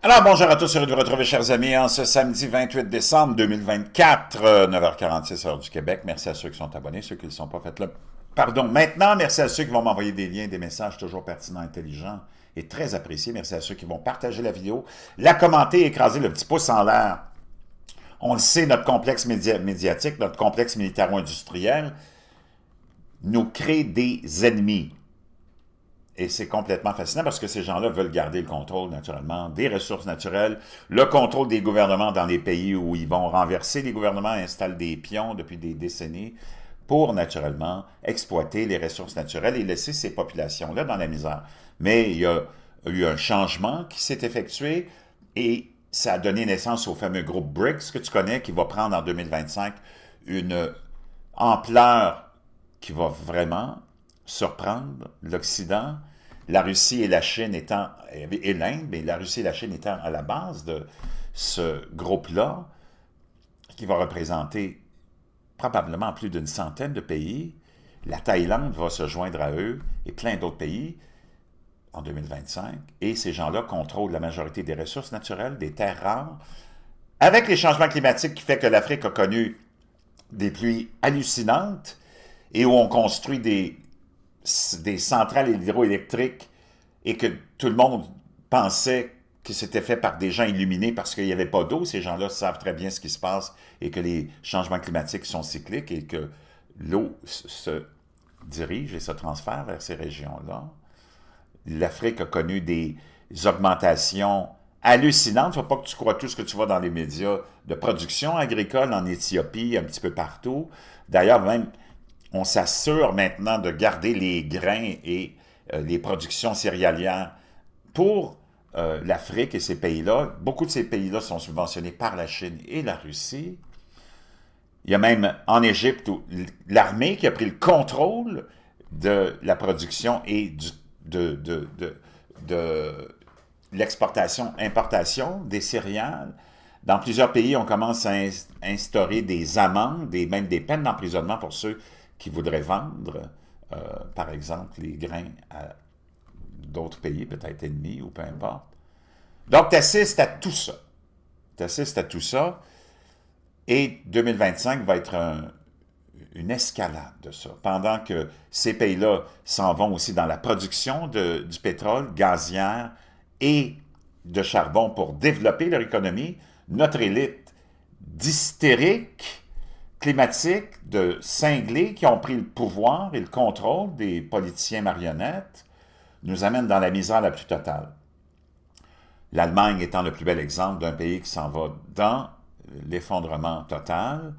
Alors, bonjour à tous, heureux de vous retrouver, chers amis, en ce samedi 28 décembre 2024, 9h46, heure du Québec. Merci à ceux qui sont abonnés, ceux qui ne le sont pas, faites-le. Pardon. Maintenant, merci à ceux qui vont m'envoyer des liens, des messages toujours pertinents, intelligents et très appréciés. Merci à ceux qui vont partager la vidéo, la commenter, écraser le petit pouce en l'air. On le sait, notre complexe médiatique, notre complexe militaro-industriel nous crée des ennemis. Et c'est complètement fascinant parce que ces gens-là veulent garder le contrôle, naturellement, des ressources naturelles, le contrôle des gouvernements dans les pays où ils vont renverser les gouvernements, installent des pions depuis des décennies pour, naturellement, exploiter les ressources naturelles et laisser ces populations-là dans la misère. Mais il y a eu un changement qui s'est effectué et ça a donné naissance au fameux groupe BRICS que tu connais, qui va prendre en 2025 une ampleur qui va vraiment surprendre l'Occident, la Russie et la Chine étant, et l'Inde, mais la Russie et la Chine étant à la base de ce groupe-là, qui va représenter probablement plus d'une centaine de pays. La Thaïlande va se joindre à eux et plein d'autres pays en 2025. Et ces gens-là contrôlent la majorité des ressources naturelles, des terres rares. Avec les changements climatiques qui fait que l'Afrique a connu des pluies hallucinantes et où on construit des centrales hydroélectriques et que tout le monde pensait que c'était fait par des gens illuminés parce qu'il n'y avait pas d'eau. Ces gens-là savent très bien ce qui se passe et que les changements climatiques sont cycliques et que l'eau se dirige et se transfère vers ces régions-là. L'Afrique a connu des augmentations hallucinantes. Il ne faut pas que tu crois tout ce que tu vois dans les médias de production agricole en Éthiopie, un petit peu partout. D'ailleurs, même on s'assure maintenant de garder les grains et les productions céréalières pour l'Afrique et ces pays-là. Beaucoup de ces pays-là sont subventionnés par la Chine et la Russie. Il y a même en Égypte l'armée qui a pris le contrôle de la production et de l'exportation-importation des céréales. Dans plusieurs pays, on commence à instaurer des amendes, même des peines d'emprisonnement pour ceux qui voudraient vendre, par exemple, les grains à d'autres pays, peut-être ennemis ou peu importe. Donc, tu assistes à tout ça. Tu assistes à tout ça. Et 2025 va être une escalade de ça. Pendant que ces pays-là s'en vont aussi dans la production du pétrole, gazière et de charbon pour développer leur économie, notre élite d'hystériques climatiques, de cinglés qui ont pris le pouvoir et le contrôle des politiciens marionnettes, nous amène dans la misère la plus totale. L'Allemagne étant le plus bel exemple d'un pays qui s'en va dans l'effondrement total,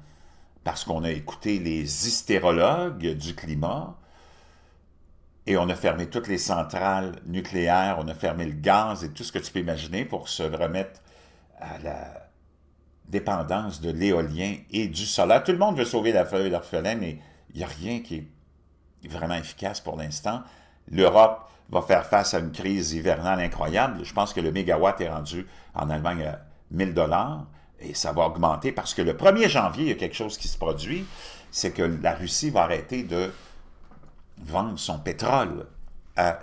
parce qu'on a écouté les hystérologues du climat, et on a fermé toutes les centrales nucléaires, on a fermé le gaz et tout ce que tu peux imaginer pour se remettre à la dépendance de l'éolien et du solaire. Tout le monde veut sauver la feuille d'orphelin, mais il n'y a rien qui est vraiment efficace pour l'instant. L'Europe va faire face à une crise hivernale incroyable. Je pense que le mégawatt est rendu en Allemagne à 1000 $, et ça va augmenter parce que le 1er janvier, il y a quelque chose qui se produit, c'est que la Russie va arrêter de vendre son pétrole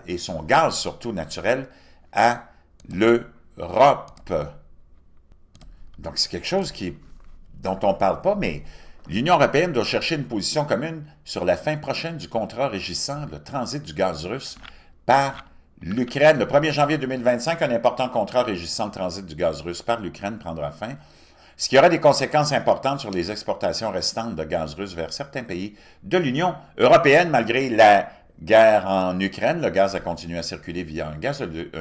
et son gaz, surtout naturel, à l'Europe. Donc, c'est quelque chose dont on ne parle pas, mais l'Union européenne doit chercher une position commune sur la fin prochaine du contrat régissant le transit du gaz russe par l'Ukraine. Le 1er janvier 2025, un important contrat régissant le transit du gaz russe par l'Ukraine prendra fin, ce qui aura des conséquences importantes sur les exportations restantes de gaz russe vers certains pays de l'Union européenne. Malgré la guerre en Ukraine, le gaz a continué à circuler via un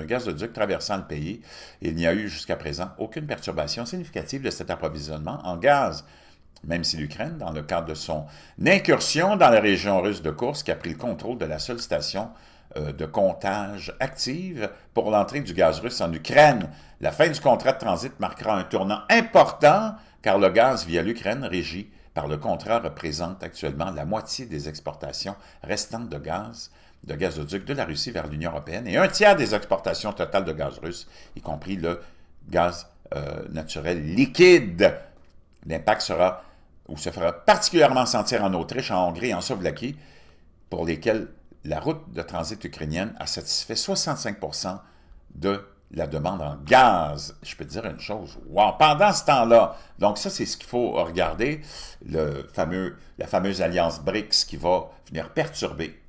gazoduc traversant le pays. Il n'y a eu jusqu'à présent aucune perturbation significative de cet approvisionnement en gaz, même si l'Ukraine, dans le cadre de son incursion dans la région russe de Koursk, a pris le contrôle de la seule station de comptage active pour l'entrée du gaz russe en Ukraine. La fin du contrat de transit marquera un tournant important, car le gaz via l'Ukraine, régi par le contrat, représente actuellement la moitié des exportations restantes de gazoduc de la Russie vers l'Union européenne et un tiers des exportations totales de gaz russe, y compris le gaz naturel liquide. L'impact se fera particulièrement sentir en Autriche, en Hongrie et en Slovaquie, pour lesquels la route de transit ukrainienne a satisfait 65% de la demande en gaz. Je peux te dire une chose, wow, pendant ce temps-là, donc ça c'est ce qu'il faut regarder, la fameuse alliance BRICS qui va venir perturber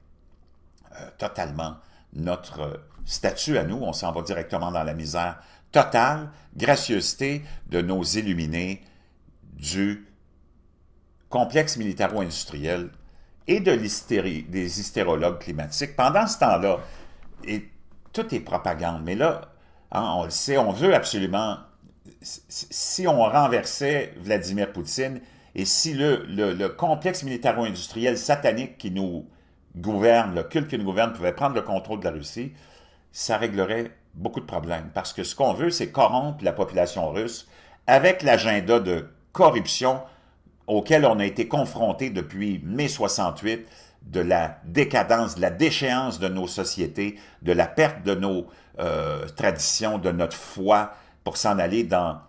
totalement notre statut à nous, on s'en va directement dans la misère totale, gracieuseté de nos illuminés du complexe militaro-industriel et des hystérologues climatiques. Pendant ce temps-là, et tout est propagande, mais là, hein, on le sait, on veut absolument, si on renversait Vladimir Poutine, et si le complexe militaro-industriel satanique qui nous gouverne, le culte qui nous gouverne, pouvait prendre le contrôle de la Russie, ça réglerait beaucoup de problèmes. Parce que ce qu'on veut, c'est corrompre la population russe avec l'agenda de corruption auquel on a été confronté depuis mai 68, de la décadence, de la déchéance de nos sociétés, de la perte de nos traditions, de notre foi, pour s'en aller dans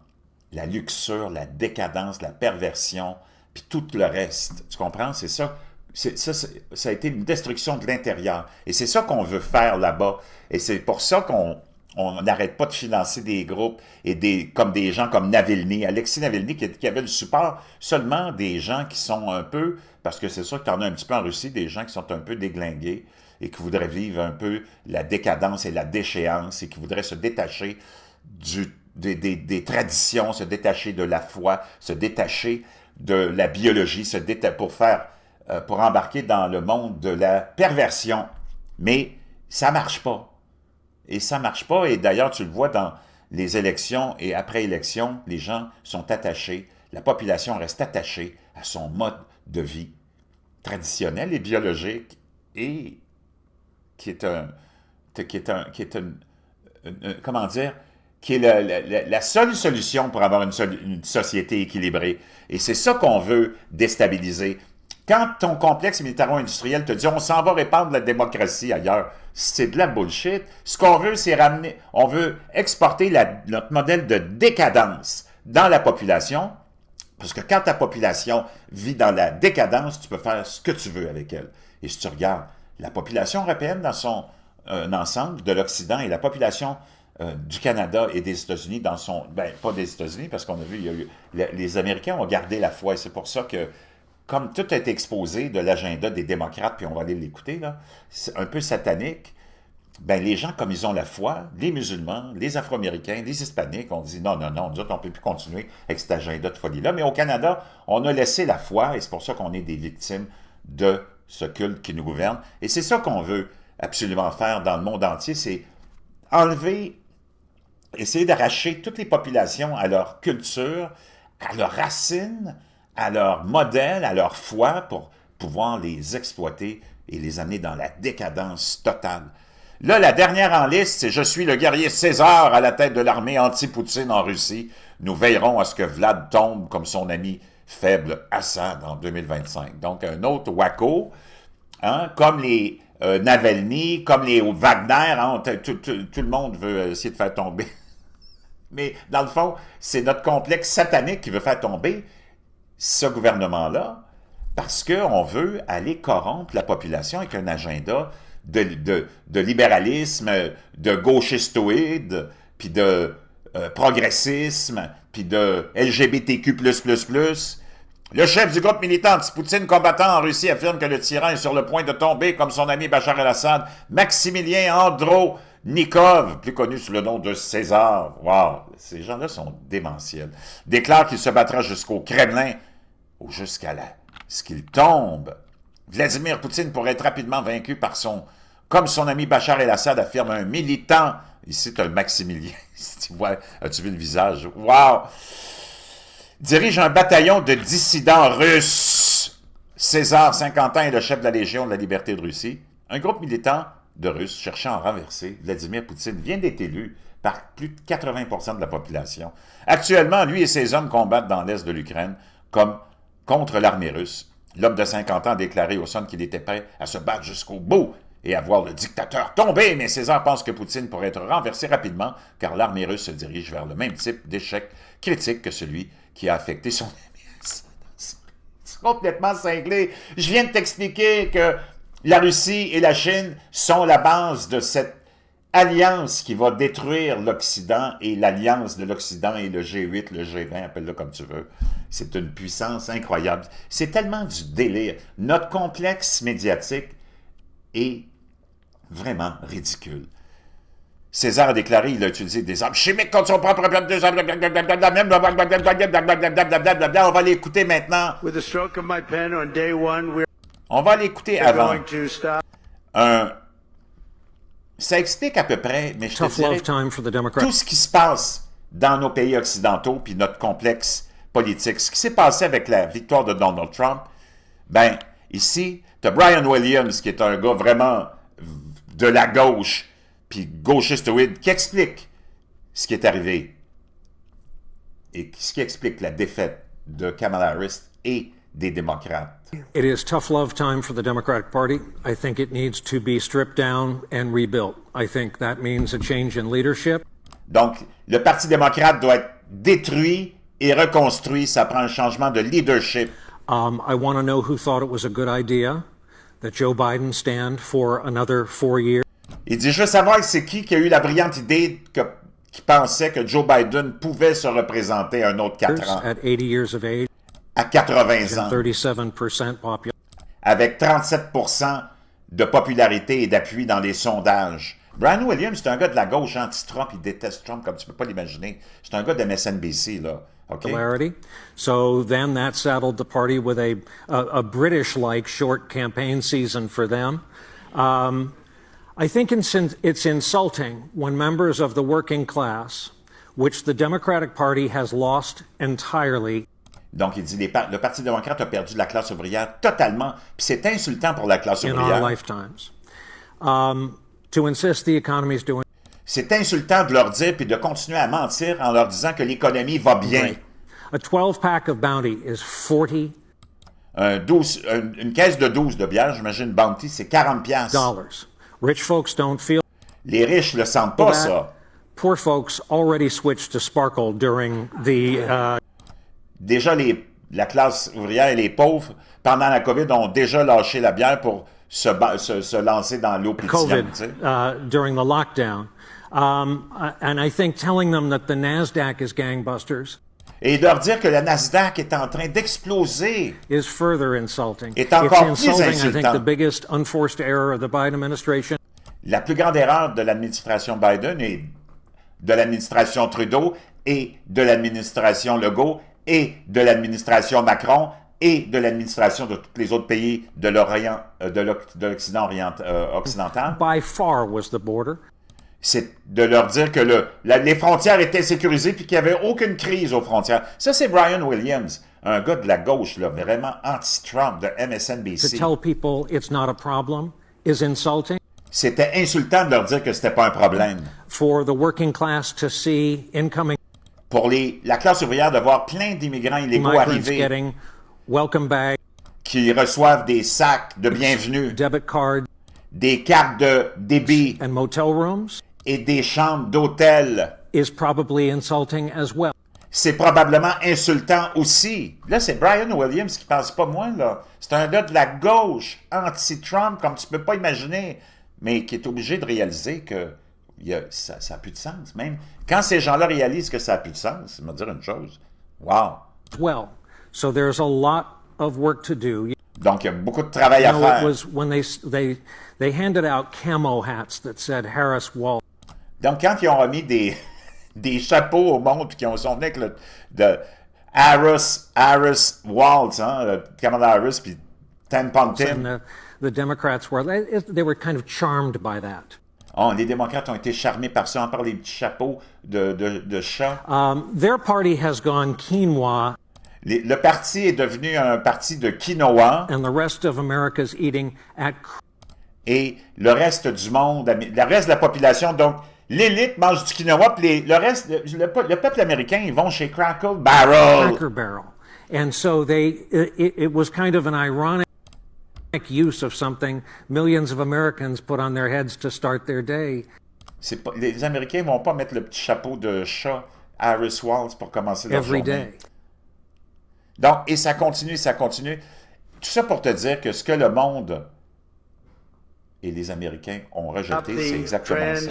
la luxure, la décadence, la perversion, puis tout le reste. Tu comprends? C'est ça. Ça a été une destruction de l'intérieur. Et c'est ça qu'on veut faire là-bas. Et c'est pour ça qu'on n'arrête pas de financer des groupes et comme des gens comme Navalny, Alexis Navalny, qui avait le support seulement des gens qui sont un peu, parce que c'est sûr que tu en as un petit peu en Russie, des gens qui sont un peu déglingués et qui voudraient vivre un peu la décadence et la déchéance et qui voudraient se détacher des traditions, se détacher de la foi, se détacher de la biologie, pour embarquer dans le monde de la perversion. Mais ça marche pas. Et ça marche pas. Et d'ailleurs, tu le vois dans les élections et après élections, les gens sont attachés, la population reste attachée à son mode de vie traditionnel et biologique et comment dire, qui est la seule solution pour avoir une société équilibrée. Et c'est ça qu'on veut déstabiliser. Quand ton complexe militaro-industriel te dit « on s'en va répandre la démocratie ailleurs », c'est de la bullshit. Ce qu'on veut, c'est on veut exporter notre modèle de décadence dans la population, parce que quand ta population vit dans la décadence, tu peux faire ce que tu veux avec elle. Et si tu regardes la population européenne dans son ensemble, de l'Occident, et la population du Canada et des États-Unis dans son... Ben, pas des États-Unis, parce qu'on a vu, les Américains ont gardé la foi, et c'est pour ça que comme tout a été exposé de l'agenda des démocrates, puis on va aller l'écouter, là, c'est un peu satanique, ben les gens, comme ils ont la foi, les musulmans, les Afro-Américains, les Hispaniques, on dit non, nous autres, on ne peut plus continuer avec cet agenda de folie-là. Mais au Canada, on a laissé la foi, et c'est pour ça qu'on est des victimes de ce culte qui nous gouverne. Et c'est ça qu'on veut absolument faire dans le monde entier, c'est enlever, essayer d'arracher toutes les populations à leur culture, à leurs racines, à leur modèle, à leur foi, pour pouvoir les exploiter et les amener dans la décadence totale. Là, la dernière en liste, c'est « Je suis le guerrier César à la tête de l'armée anti-Poutine en Russie. Nous veillerons à ce que Vlad tombe comme son ami faible Assad en 2025. » Donc, un autre wacko, hein, comme les Navalny, comme les Wagner, hein, tout le monde veut essayer de faire tomber. Mais dans le fond, c'est notre complexe satanique qui veut faire tomber ce gouvernement-là, parce qu'on veut aller corrompre la population avec un agenda de libéralisme, de gauchistoïde, puis de progressisme, puis de LGBTQ++. Le chef du groupe militant anti-Poutine combattant en Russie affirme que le tyran est sur le point de tomber comme son ami Bachar el-Assad, Maximilien Andronikov, plus connu sous le nom de César. Wow, ces gens-là sont démentiels. Déclare qu'il se battra jusqu'au Kremlin ou jusqu'à ce qu'il tombe. Vladimir Poutine pourrait être rapidement vaincu comme son ami Bachar el-Assad, affirme un militant. Ici, tu as le Maximilien. As-tu vu le visage? Wow! Dirige un bataillon de dissidents russes. César, 50 ans, est le chef de la Légion de la liberté de Russie. Un groupe militant de Russes cherchant à renverser Vladimir Poutine vient d'être élu par plus de 80% de la population. Actuellement, lui et ses hommes combattent dans l'est de l'Ukraine contre l'armée russe. L'homme de 50 ans a déclaré au Sun qu'il était prêt à se battre jusqu'au bout et à voir le dictateur tomber, mais César pense que Poutine pourrait être renversé rapidement car l'armée russe se dirige vers le même type d'échec critique que celui qui a affecté son ami. C'est complètement cinglé. Je viens de t'expliquer que la Russie et la Chine sont la base de cette alliance qui va détruire l'Occident et l'alliance de l'Occident et le G8, le G20, appelle-le comme tu veux. C'est une puissance incroyable. C'est tellement du délire. Notre complexe médiatique est vraiment ridicule. César a déclaré, il a utilisé des armes chimiques contre son propre peuple, on va l'écouter maintenant. On va l'écouter avant. Ça explique à peu près, mais je te dirais, tout ce qui se passe dans nos pays occidentaux, puis notre complexe politique. Ce qui s'est passé avec la victoire de Donald Trump, ben, ici, tu as Brian Williams, qui est un gars vraiment de la gauche, puis gauchistoïde, qui explique ce qui est arrivé. Et ce qui explique la défaite de Kamala Harris et des démocrates. It is tough love time for the Democratic Party. I think it needs to be stripped down and rebuilt. I think that means a change in leadership. Donc, le Parti démocrate doit être détruit et reconstruit. Ça prend un changement de leadership. I want to know who thought it was a good idea that Joe Biden stand for another 4 years. Il dit, je veux savoir c'est qui a eu la brillante idée qui pensait que Joe Biden pouvait se représenter un autre 4 ans. At 80 years of age. À 80 ans. 37% avec 37% de popularité et d'appui dans les sondages. Brian Williams, c'est un gars de la gauche anti-Trump, il déteste Trump comme tu ne peux pas l'imaginer. C'est un gars de MSNBC, là. Okay? So then that saddled the party with a British-like short campaign season for them. I think it's insulting when members of the working class, which the Democratic Party has lost entirely. Donc, il dit, le Parti démocrate a perdu la classe ouvrière totalement, puis c'est insultant pour la classe ouvrière. C'est insultant de leur dire, puis de continuer à mentir en leur disant que l'économie va bien. Right. A 12-pack of Bounty is 40 une caisse de 12 de bière, j'imagine, Bounty, c'est 40 $. Rich folks don't feel Les riches le sentent pas, ça. Poor folks already switched to Sparkle during the... Déjà, la classe ouvrière et les pauvres, pendant la COVID, ont déjà lâché la bière pour se lancer dans l'eau pétillante. Tu sais. During the lockdown. And I think telling them that the NASDAQ is gangbusters et leur dire que la Nasdaq est en train d'exploser is further insulting. Est encore plus insultant. I think the biggest unforced error of the Biden administration. La plus grande erreur de l'administration Biden et de l'administration Trudeau et de l'administration Legault et de l'administration Macron et de l'administration de tous les autres pays de l'Orient, de l'Occident occidental. By far was the border. C'est de leur dire que les frontières étaient sécurisées puis qu'il n'y avait aucune crise aux frontières. Ça, c'est Brian Williams, un gars de la gauche, là, vraiment anti-Trump, de MSNBC. To tell people it's not a problem is insulting. C'était insultant de leur dire que c'était pas un problème. For the working class to see incoming pour la classe ouvrière de voir plein d'immigrants illégaux arriver welcome bag, qui reçoivent des sacs de bienvenue, debit card, des cartes de débit and motel rooms, et des chambres d'hôtel. Is probably insulting as well. C'est probablement insultant aussi. Là, c'est Brian Williams qui pense pas moi, là. C'est un gars de la gauche, anti-Trump, comme tu peux pas imaginer, mais qui est obligé de réaliser que ça n'a plus de sens. Même quand ces gens-là réalisent que ça n'a plus de sens, ils vont dire une chose. Wow! Well, so there's a lot of work to do. Donc, il y a beaucoup de travail à faire. It was when they handed out camo hats that said Harris Walz. Donc, quand ils ont remis des chapeaux au monde puis qui sont venus avec de Harris Walz, hein, Kamala Harris puis Ten Pontin. The Democrats they were kind of charmed by that. Oh, les démocrates ont été charmés par ça, par les petits chapeaux de chat. Their party has gone quinoa. Le parti est devenu un parti de quinoa. And the rest of America's eating at. Et le reste du monde, le reste de la population, donc l'élite mange du quinoa, puis le reste, le peuple américain, ils vont chez Cracker Barrel. Cracker Barrel. And so it was kind of an ironic use of something millions of Americans put on their heads to start their day. Les Américains ne vont pas mettre le petit chapeau de chat Harris Walz pour commencer leur journée. Every day. Donc, et ça continue, ça continue. Tout ça pour te dire que ce que le monde et les Américains ont rejeté, c'est exactement ça.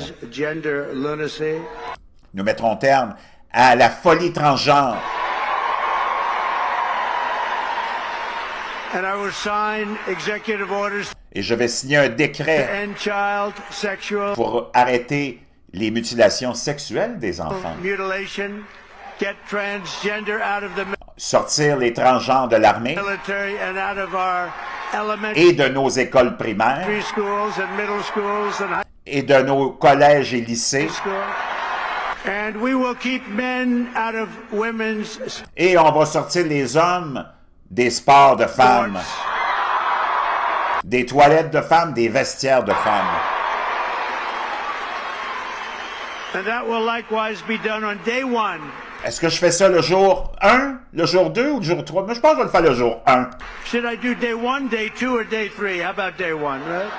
Nous mettrons terme à la folie transgenre. Et je vais signer un décret pour arrêter les mutilations sexuelles des enfants. Sortir les transgenres de l'armée et de nos écoles primaires et de nos collèges et lycées. Et on va sortir les hommes des sports de femmes, des toilettes de femmes, des vestiaires de femmes. Est-ce que je fais ça le jour 1, le jour 2 ou le jour 3? Mais je pense que je vais le faire le jour 1. Should I do day 1, day 2 or day 3? How about day 1, right?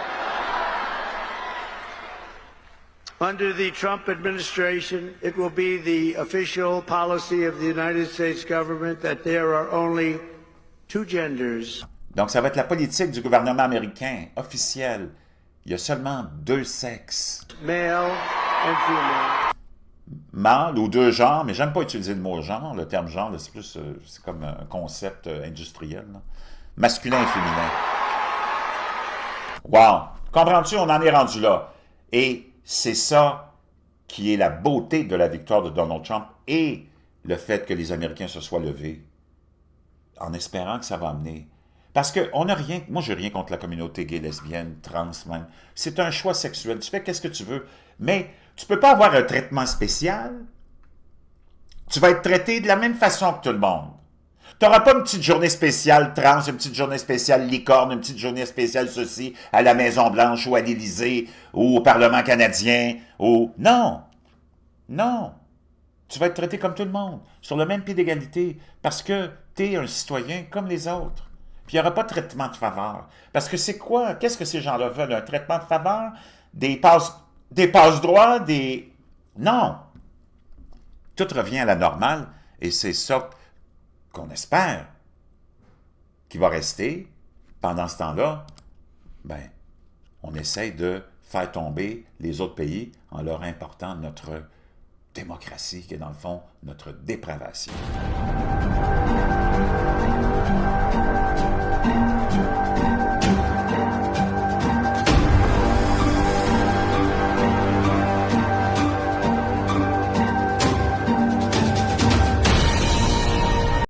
Under the Trump administration, it will be the official policy of the United States government that there are only 2 genders. Donc, ça va être la politique du gouvernement américain officielle. Il y a seulement 2 sexes. Male and female. Mâle ou 2 genres, mais j'aime pas utiliser le mot genre. Le terme genre, c'est plus, c'est comme un concept industriel. Là. Masculin et féminin. Wow! Comprends-tu? On en est rendu là. Et c'est ça qui est la beauté de la victoire de Donald Trump et le fait que les Américains se soient levés en espérant que ça va amener. Parce qu'on n'a rien, moi j'ai rien contre la communauté gay, lesbienne, trans même. C'est un choix sexuel, tu fais qu'est-ce que tu veux. Mais tu peux pas avoir un traitement spécial. Tu vas être traité de la même façon que tout le monde. Tu n'auras pas une petite journée spéciale trans, une petite journée spéciale licorne, une petite journée spéciale ceci à la Maison-Blanche ou à l'Élysée ou au Parlement canadien ou... Non! Non! Tu vas être traité comme tout le monde, sur le même pied d'égalité, parce que tu es un citoyen comme les autres. Puis il n'y aura pas de traitement de faveur. Parce que c'est quoi? Qu'est-ce que ces gens-là veulent? Un traitement de faveur? Des passe-droits? Non! Tout revient à la normale, et c'est ça qu'on espère qui va rester. Pendant ce temps-là, ben, on essaye de faire tomber les autres pays en leur important notre démocratie, qui est dans le fond notre dépravation.